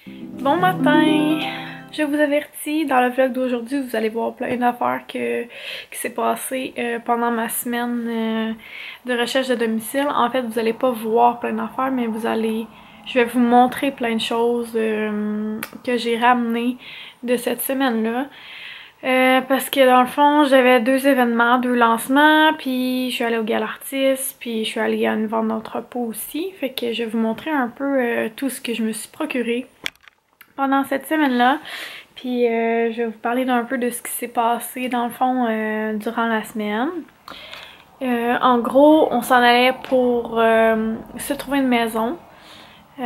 Bon matin! Je vous avertis, dans le vlog d'aujourd'hui, vous allez voir plein d'affaires qui s'est passé pendant ma semaine de recherche de domicile. En fait, vous allez pas voir plein d'affaires, mais je vais vous montrer plein de choses que j'ai ramenées de cette semaine-là. Parce que dans le fond, j'avais 2 événements, 2 lancements, puis je suis allée au Gala Artiste, puis je suis allée à une vente d'entrepôt aussi. Fait que je vais vous montrer un peu tout ce que je me suis procuré pendant cette semaine-là. Puis je vais vous parler d'un peu de ce qui s'est passé dans le fond durant la semaine. En gros, on s'en allait pour se trouver une maison.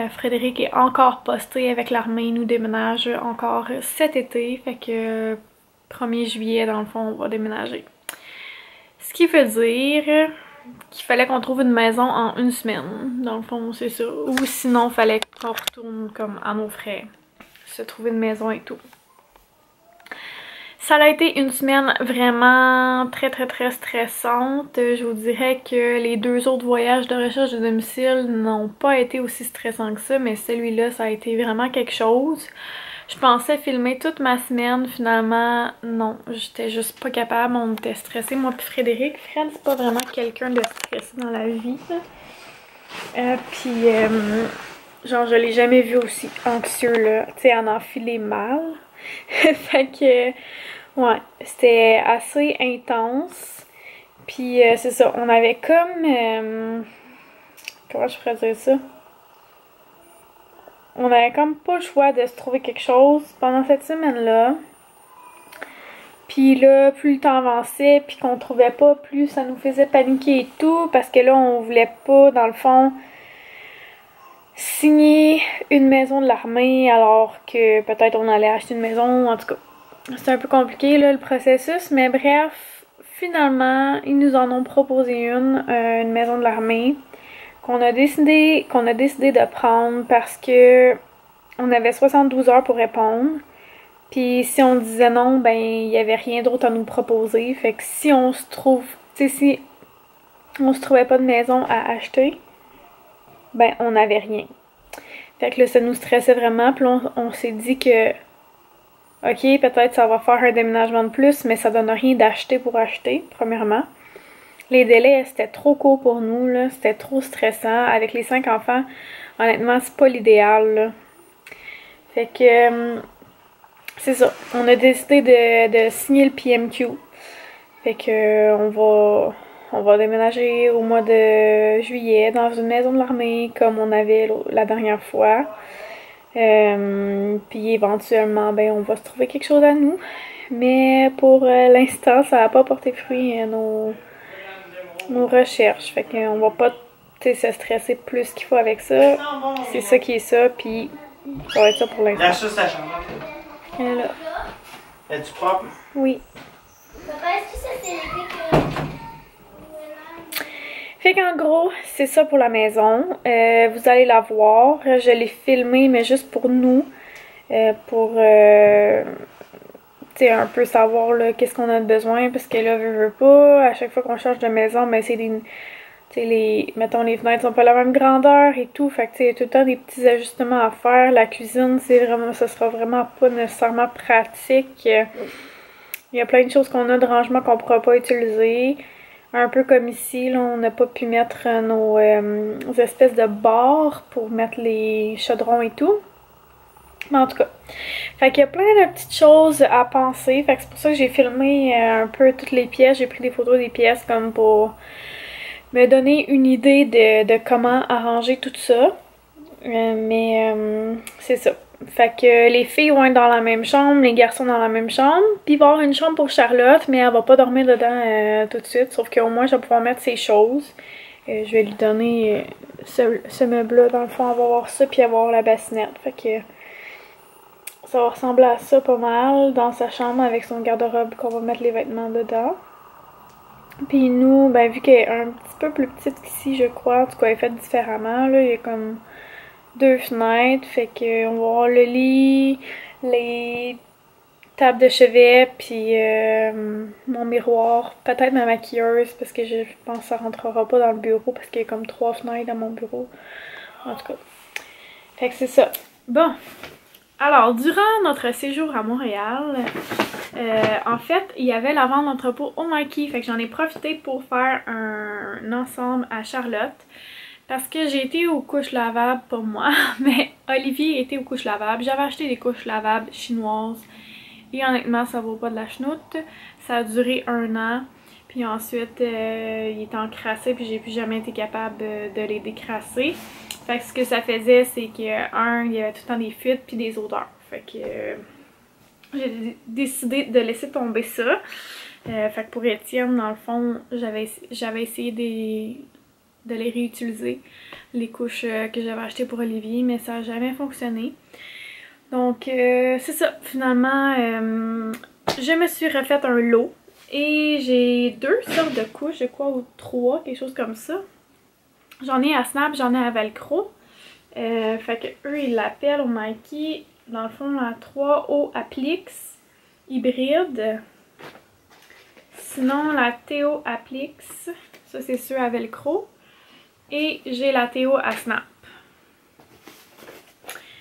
Frédéric est encore posté avec l'armée, il nous déménage encore cet été. Fait que 1er juillet, dans le fond, on va déménager. Ce qui veut dire qu'il fallait qu'on trouve une maison en 1 semaine. Dans le fond, c'est ça. Ou sinon, il fallait qu'on retourne comme à nos frais, se trouver une maison et tout. Ça a été une semaine vraiment très stressante. Je vous dirais que les 2 autres voyages de recherche de domicile n'ont pas été aussi stressants que ça, mais celui-là, ça a été vraiment quelque chose. Je pensais filmer toute ma semaine, finalement, non, j'étais juste pas capable, on était stressés, moi puis Frédéric. Fred, c'est pas vraiment quelqu'un de stressé dans la vie, là. Genre, je l'ai jamais vu aussi anxieux, là, tu sais, en enfiler mal. Fait que, ouais, c'était assez intense. Puis c'est ça, on avait comme, comment je pourrais dire ça? On avait comme pas le choix de se trouver quelque chose pendant cette semaine-là. Puis là, plus le temps avançait, puis qu'on trouvait pas, plus ça nous faisait paniquer et tout, parce que là, on voulait pas, dans le fond, signer une maison de l'armée, alors que peut-être on allait acheter une maison, en tout cas. C'est un peu compliqué, là, le processus, mais bref, finalement, ils nous en ont proposé une maison de l'armée, qu'on a décidé de prendre parce que on avait 72 heures pour répondre. Puis si on disait non, ben il y avait rien d'autre à nous proposer. Fait que si on se trouve, tu sais, si on se trouvait pas de maison à acheter, ben on n'avait rien. Fait que là, ça nous stressait vraiment. Puis là, on s'est dit que ok, peut-être ça va faire un déménagement de plus, mais ça donne rien d'acheter pour acheter, premièrement. Les délais, c'était trop court pour nous, là. C'était trop stressant. Avec les 5 enfants, honnêtement, c'est pas l'idéal, là. Fait que, c'est ça. On a décidé de signer le PMQ. Fait que, on va déménager au mois de juillet dans une maison de l'armée, comme on avait la dernière fois. Puis éventuellement, ben, on va se trouver quelque chose à nous. Mais pour l'instant, ça n'a pas porté fruit nos recherches. Fait qu'on va pas se stresser plus qu'il faut avec ça. C'est ça qui est ça, puis ça va être ça pour l'instant. Lâche ça, sa chambre. Elle est là. Es-tu propre? Oui. Papa, est-ce que ça c'est l'été que... Fait qu'en gros, c'est ça pour la maison. Vous allez la voir. Je l'ai filmé, mais juste pour nous. Pour tu sais, un peu savoir là qu'est-ce qu'on a besoin, parce que là, veut pas, à chaque fois qu'on change de maison, ben c'est des, tu sais, mettons, les fenêtres sont pas la même grandeur et tout, fait que tu sais, il y a tout le temps des petits ajustements à faire. La cuisine, ça sera vraiment pas nécessairement pratique. Il y a plein de choses qu'on a de rangement qu'on pourra pas utiliser. Un peu comme ici, là, on n'a pas pu mettre nos espèces de barres pour mettre les chaudrons et tout. Mais en tout cas, fait qu'il y a plein de petites choses à penser. Fait que c'est pour ça que j'ai filmé un peu toutes les pièces. J'ai pris des photos des pièces comme pour me donner une idée de comment arranger tout ça. C'est ça. Fait que les filles vont être dans la même chambre, les garçons dans la même chambre. Puis il va y avoir une chambre pour Charlotte, mais elle va pas dormir dedans tout de suite. Sauf qu'au moins, je vais pouvoir mettre ses choses. Je vais lui donner ce meuble-là. Dans le fond, elle va avoir ça, puis avoir la bassinette. Fait que ça va ressembler à ça pas mal dans sa chambre avec son garde-robe qu'on va mettre les vêtements dedans. Puis nous, ben vu qu'elle est un petit peu plus petite qu'ici, je crois, en tout cas elle est faite différemment, là, il y a comme 2 fenêtres, fait que on va avoir le lit, les tables de chevet, puis mon miroir, peut-être ma maquilleuse, parce que je pense que ça rentrera pas dans le bureau, parce qu'il y a comme 3 fenêtres dans mon bureau, en tout cas. Fait que c'est ça. Bon, Alors, durant notre séjour à Montréal, en fait, il y avait la vente d'entrepôt au Nike, fait que j'en ai profité pour faire un ensemble à Charlotte. Parce que j'ai été aux couches lavables, pas moi, mais Olivier était aux couches lavables. J'avais acheté des couches lavables chinoises et honnêtement, ça vaut pas de la chenoute. Ça a duré 1 an. Puis ensuite, il était encrassé puis j'ai plus jamais été capable de les décrasser. Fait que ce que ça faisait, c'est que, il y avait tout le temps des fuites puis des odeurs. Fait que j'ai décidé de laisser tomber ça. Fait que pour Étienne, dans le fond, j'avais essayé de les réutiliser, les couches que j'avais achetées pour Olivier, mais ça n'a jamais fonctionné. Donc, c'est ça. Finalement, je me suis refait un lot et j'ai 2 sortes de couches, je crois, ou 3, quelque chose comme ça. J'en ai à Snap, j'en ai à Velcro. Fait que eux, ils l'appellent au Nike, dans le fond, la 3O Applix hybride. Sinon, la Théo Applix, ça c'est ceux à Velcro. Et j'ai la Théo à Snap.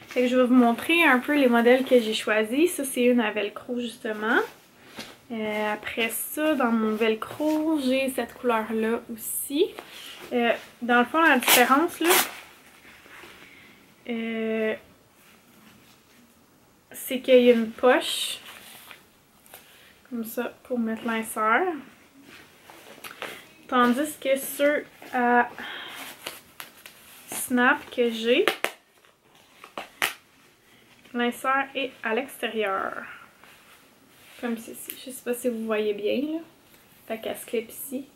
Fait que je vais vous montrer un peu les modèles que j'ai choisis. Ça, c'est une à Velcro, justement. Après ça, dans mon Velcro, j'ai cette couleur-là aussi. Dans le fond, la différence, là, c'est qu'il y a une poche, comme ça, pour mettre l'insert. Tandis que ceux à Snap que j'ai, l'insert est à l'extérieur. Comme ceci. Je sais pas si vous voyez bien, là. Fait qu'elle se clip ici.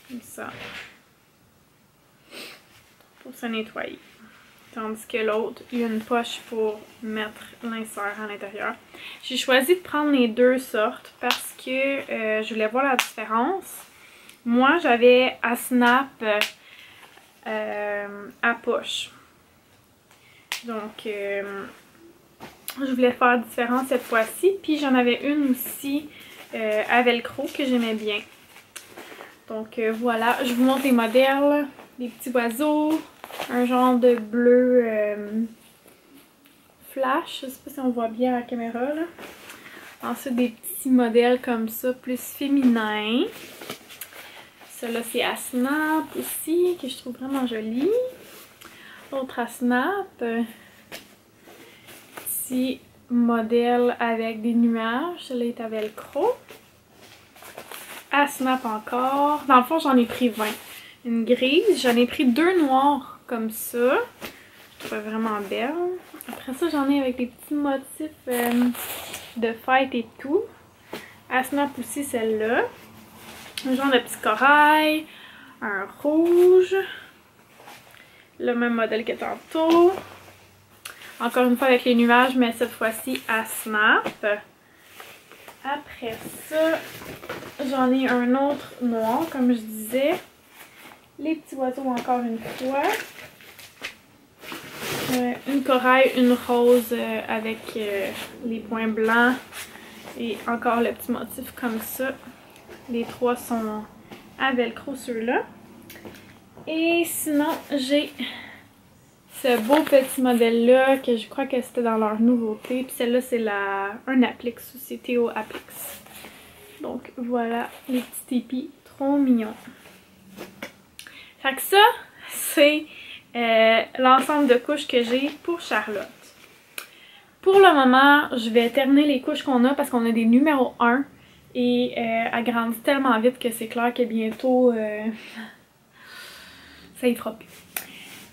Comme ça. Pour se nettoyer. Tandis que l'autre, il y a une poche pour mettre l'insert à l'intérieur. J'ai choisi de prendre les 2 sortes parce que je voulais voir la différence. Moi, j'avais à Snap à poche. Donc, je voulais faire la différence cette fois-ci. Puis, j'en avais une aussi à Velcro que j'aimais bien. Donc, voilà. Je vous montre les modèles. Des petits oiseaux. Un genre de bleu flash. Je sais pas si on voit bien à la caméra, là. Ensuite, des petits modèles comme ça, plus féminins. Celui-là, c'est à Snap aussi, que je trouve vraiment joli. L'autre à Snap. Petit modèle avec des nuages. Celui-là est à Velcro. À Snap encore. Dans le fond, j'en ai pris 20. Une grise. J'en ai pris 2 noirs comme ça. Je trouve vraiment belle. Après ça, j'en ai avec des petits motifs de fête et tout. À Snap aussi, celle-là. Un genre de petit corail, un rouge, le même modèle que tantôt. Encore une fois avec les nuages, mais cette fois-ci à Snap. Après ça, j'en ai un autre noir, comme je disais. Les petits oiseaux encore une fois. Une corail, une rose avec les points blancs. Et encore le petit motif comme ça. Les 3 sont à Velcro, ceux-là. Et sinon, j'ai ce beau petit modèle-là, que je crois que c'était dans leur nouveauté. Puis celle-là, c'est un Applix aussi, Théo Applix. Donc voilà, les petits épis, trop mignons. Fait que ça, c'est l'ensemble de couches que j'ai pour Charlotte. Pour le moment, je vais terminer les couches qu'on a parce qu'on a des numéros 1. Et elle grandit tellement vite que c'est clair que bientôt, ça y fera plus.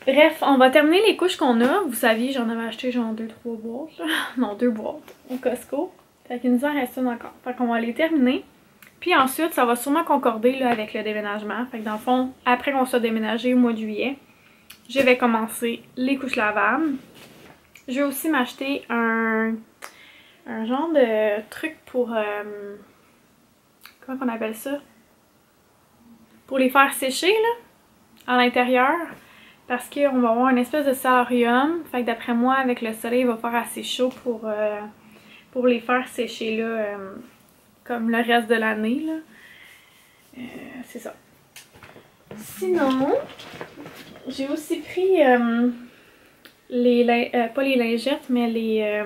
Bref, on va terminer les couches qu'on a. Vous saviez, j'en avais acheté genre 2-3 boîtes. Là. Non, 2 boîtes au Costco. Fait qu'il nous en reste une encore. Fait qu'on va les terminer. Puis ensuite, ça va sûrement concorder là, avec le déménagement. Fait que dans le fond, après qu'on soit déménagé au mois de juillet, je vais commencer les couches lavables. Je vais aussi m'acheter un genre de truc pour... comment on appelle ça? Pour les faire sécher, là, à l'intérieur. Parce qu'on va avoir une espèce de solarium. Fait que d'après moi, avec le soleil, il va faire assez chaud pour les faire sécher, là, comme le reste de l'année, là. C'est ça. Sinon, j'ai aussi pris pas les lingettes, mais les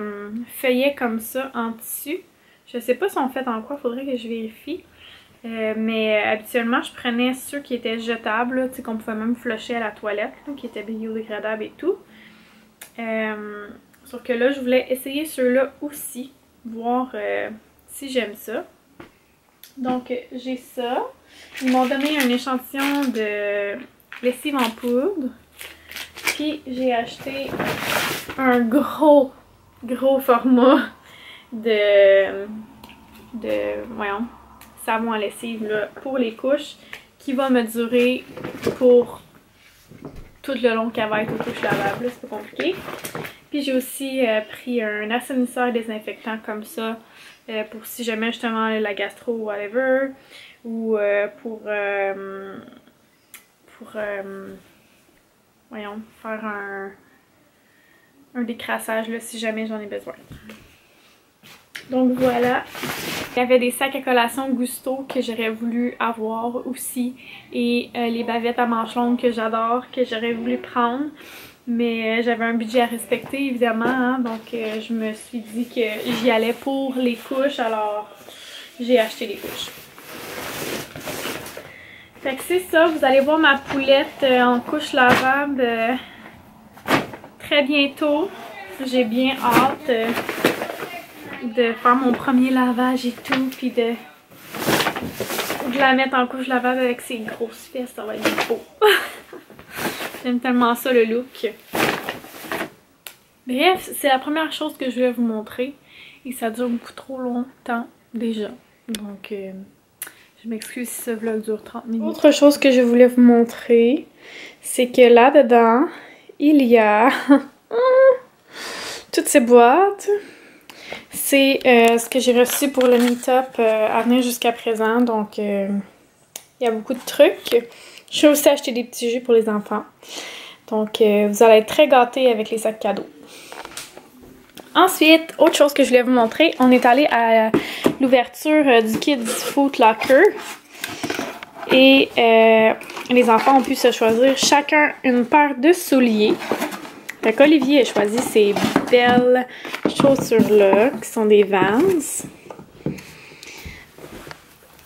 feuillets comme ça en tissu. Je sais pas si on fait en quoi, faudrait que je vérifie. Mais habituellement, je prenais ceux qui étaient jetables, tu sais, qu'on pouvait même flusher à la toilette, là, qui étaient biodégradables et tout. Sauf que là, je voulais essayer ceux-là aussi, voir si j'aime ça. Donc, j'ai ça. Ils m'ont donné un échantillon de lessive en poudre. Puis, j'ai acheté un gros format de voyons, savon à lessive là, pour les couches qui va me durer pour tout le long qu'elle va être aux couches lavables. C'est pas compliqué. Puis j'ai aussi pris un assainisseur désinfectant comme ça pour si jamais justement la gastro ou whatever, ou voyons, faire un décrassage là, si jamais j'en ai besoin. Donc voilà, il y avait des sacs à collation Gusto que j'aurais voulu avoir aussi et les bavettes à manches longues que j'adore, que j'aurais voulu prendre. Mais j'avais un budget à respecter évidemment, hein, donc je me suis dit que j'y allais pour les couches, alors j'ai acheté les couches. Fait que c'est ça, vous allez voir ma poulette en couche lavable très bientôt. J'ai bien hâte de faire mon premier lavage et tout, puis de la mettre en couche lavable avec ses grosses fesses, ça va être beau. J'aime tellement ça le look. Bref, c'est la première chose que je vais vous montrer et ça dure beaucoup trop longtemps déjà. Donc je m'excuse si ce vlog dure 30 minutes. Autre chose que je voulais vous montrer, c'est que là-dedans, il y a toutes ces boîtes. C'est ce que j'ai reçu pour le meet-up à venir jusqu'à présent. Donc il y a beaucoup de trucs. J'ai aussi acheté des petits jeux pour les enfants. Donc, vous allez être très gâtés avec les sacs cadeaux. Ensuite, autre chose que je voulais vous montrer, on est allé à l'ouverture du Kids Foot Locker. Et les enfants ont pu se choisir chacun une paire de souliers. Fait qu'Olivier a choisi ces belles chaussures-là, qui sont des Vans.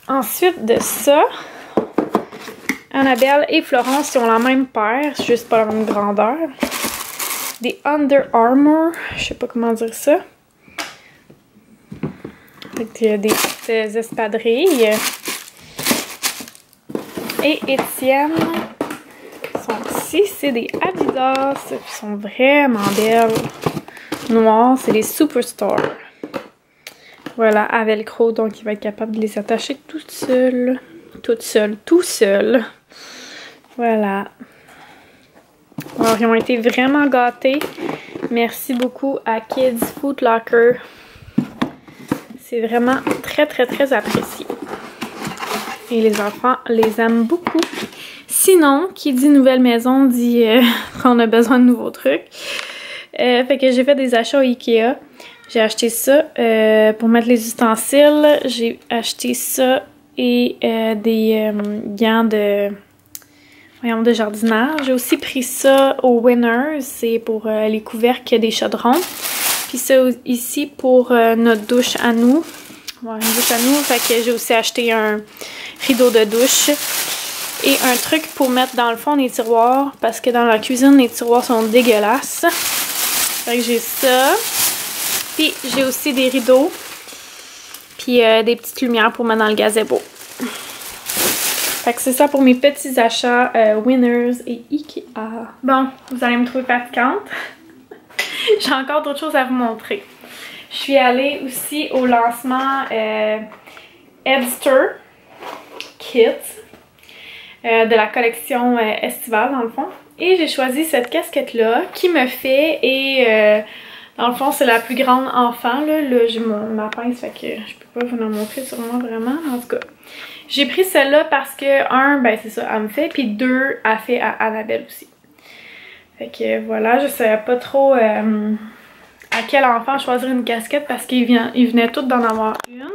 Ensuite de ça, Annabelle et Florence, ils ont la même paire, juste pas la même grandeur. Des Under Armour, je sais pas comment dire ça. Avec des petites espadrilles. Et Étienne, sont ici, c'est des Adidas, qui sont vraiment belles. Noires, c'est des Superstar. Voilà, à velcro, donc il va être capable de les attacher tout seul. Tout seul. Voilà. Alors, ils ont été vraiment gâtés. Merci beaucoup à Kids Foot Locker. C'est vraiment très, très, très apprécié. Et les enfants les aiment beaucoup. Sinon, qui dit nouvelle maison dit qu'on a besoin de nouveaux trucs. Fait que j'ai fait des achats au Ikea. J'ai acheté ça pour mettre les ustensiles. J'ai acheté ça et des gants de jardinage. J'ai aussi pris ça au Winners, c'est pour les couvercles des chaudrons. Puis ça ici pour notre douche à nous. Ouais, une douche à nous, fait que j'ai aussi acheté un rideau de douche. Et un truc pour mettre dans le fond des tiroirs, parce que dans la cuisine, les tiroirs sont dégueulasses. Fait que j'ai ça. Puis j'ai aussi des rideaux. Puis des petites lumières pour mettre dans le gazebo. Fait que c'est ça pour mes petits achats Winners et Ikea. Bon, vous allez me trouver fatigante. J'ai encore d'autres choses à vous montrer. Je suis allée aussi au lancement Edster Kids de la collection estivale dans le fond. Et j'ai choisi cette casquette-là qui me fait et dans le fond c'est la plus grande enfant. Là j'ai ma pince, fait que je peux pas vous la montrer sur moi vraiment. En tout cas, j'ai pris celle-là parce que, un, ben c'est ça, elle me fait, puis deux, elle fait à Annabelle aussi. Fait que voilà, je savais pas trop à quel enfant choisir une casquette parce qu'ils venaient tous d'en avoir une.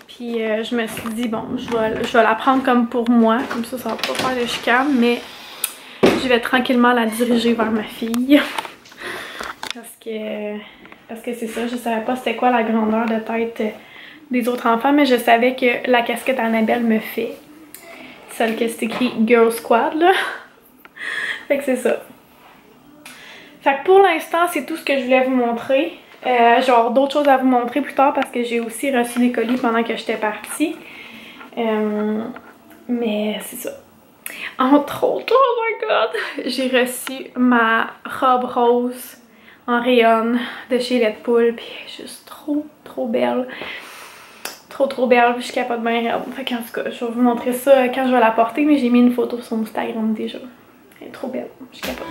Puis je me suis dit, bon, je vais la prendre comme pour moi, comme ça va pas faire de chicane, mais je vais tranquillement la diriger vers ma fille. Parce que c'est ça, je savais pas c'était quoi la grandeur de tête des autres enfants, mais je savais que la casquette Annabelle me fait. Celle que c'est écrit Girl Squad, là. Fait que c'est ça. Fait que pour l'instant, c'est tout ce que je voulais vous montrer. Genre d'autres choses à vous montrer plus tard parce que j'ai aussi reçu des colis pendant que j'étais partie. Mais c'est ça. Entre autres, oh my god, j'ai reçu ma robe rose en rayon de chez Letpool, puis elle est juste trop belle. Trop belle, puis je capote bien raide. Fait qu'en tout cas, je vais vous montrer ça quand je vais la porter, mais j'ai mis une photo sur Instagram déjà. Elle est trop belle, je capote.